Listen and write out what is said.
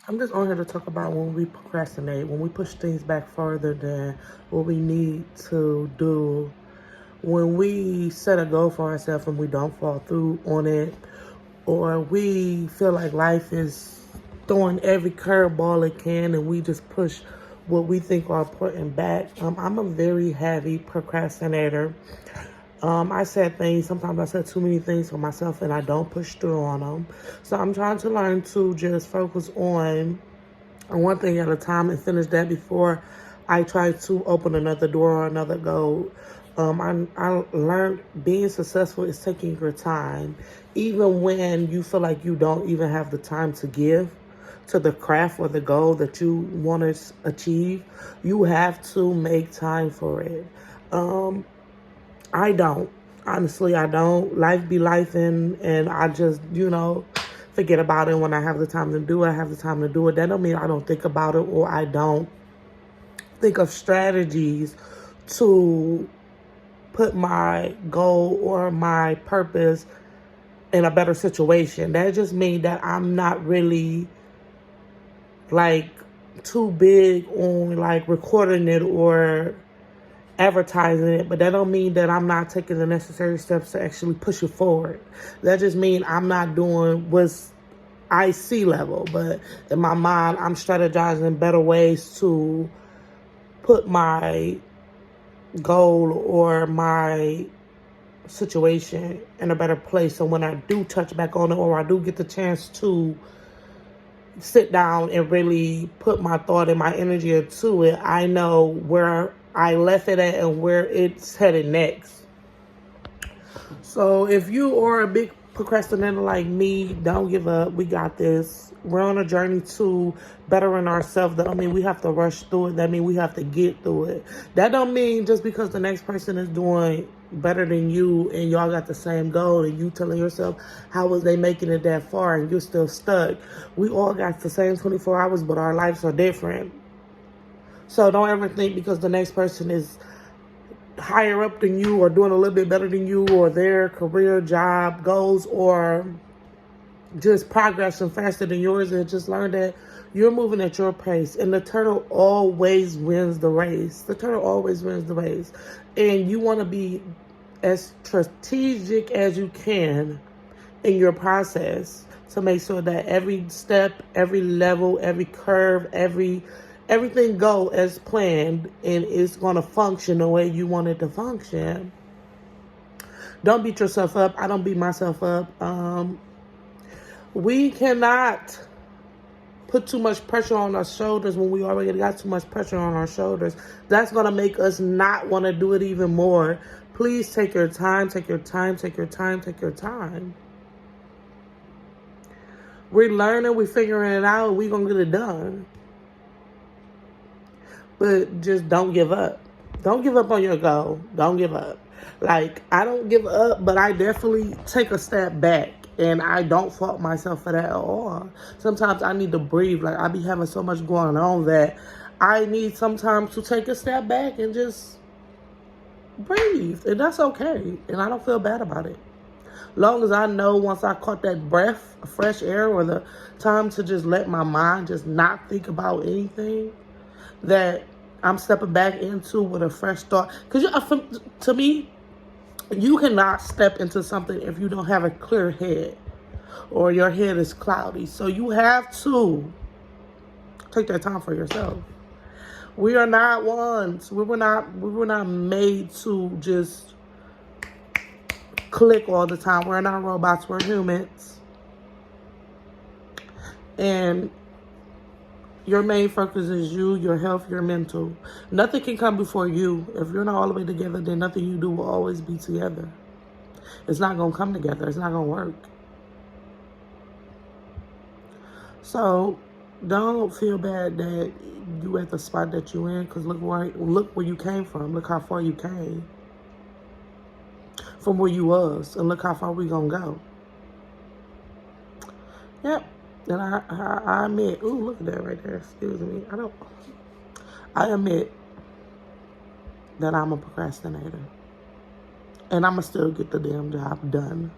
I'm just on here to talk about when we procrastinate, when we push things back further than what we need to do, when we set a goal for ourselves and we don't fall through on it, or we feel like life is throwing every curveball it can and we just push what we think are important back. I'm a very heavy procrastinator. I said things, sometimes I said too many things for myself and I don't push through on them. So I'm trying to learn to just focus on one thing at a time and finish that before I try to open another door or another goal. I learned being successful is taking your time, even when you feel like you don't even have the time to give to the craft or the goal that you want to achieve. You have to make time for it. I don't. Honestly, I don't. Life be life and I just, forget about it when I have the time to do it. I have the time to do it. That don't mean I don't think about it or I don't think of strategies to put my goal or my purpose in a better situation. That just means that I'm not really like too big on like recording it or advertising it, but that don't mean that I'm not taking the necessary steps to actually push it forward. That just means I'm not doing what's IC level, but in my mind, I'm strategizing better ways to put my goal or my situation in a better place. So when I do touch back on it or I do get the chance to sit down and really put my thought and my energy into it, I know where I left it at and where it's headed next. So if you are a big procrastinator like me, don't give up. We got this. We're on a journey to bettering ourselves. That don't mean we have to rush through it. That mean we have to get through it. That don't mean just because the next person is doing better than you and y'all got the same goal and you telling yourself how was they making it that far and you're still stuck. We all got the same 24 hours, but our lives are different. So don't ever think because the next person is higher up than you or doing a little bit better than you or their career, job, goals, or just progressing faster than yours, and just learn that you're moving at your pace. And the turtle always wins the race. The turtle always wins the race. And you want to be as strategic as you can in your process to make sure that every step, every level, every curve, everything go as planned and it's going to function the way you want it to function. Don't beat yourself up. I don't beat myself up. We cannot put too much pressure on our shoulders when we already got too much pressure on our shoulders. That's going to make us not want to do it even more. Please take your time, take your time, take your time, take your time. We're learning, we're figuring it out, we're going to get it done. But just don't give up. Don't give up on your goal. Don't give up. Like, I don't give up, but I definitely take a step back. And I don't fault myself for that at all. Sometimes I need to breathe. Like, I be having so much going on that I need sometimes to take a step back and just breathe. And that's okay. And I don't feel bad about it. Long as I know once I caught that breath of fresh air or the time to just let my mind just not think about anything, that I'm stepping back into with a fresh thought. Because to me, you cannot step into something if you don't have a clear head or your head is cloudy. So you have to take that time for yourself. We are not ones. We were not made to just click all the time. We're not robots. We're humans. And your main focus is you, your health, your mental. Nothing can come before you. If you're not all the way together, then nothing you do will always be together. It's not going to come together. It's not going to work. So don't feel bad that you at the spot that you in, because look where you came from. Look how far you came from where you was, and look how far we going to go. Yep. And I admit, ooh, look at that right there. Excuse me. I admit that I'm a procrastinator. And I'ma still get the damn job done.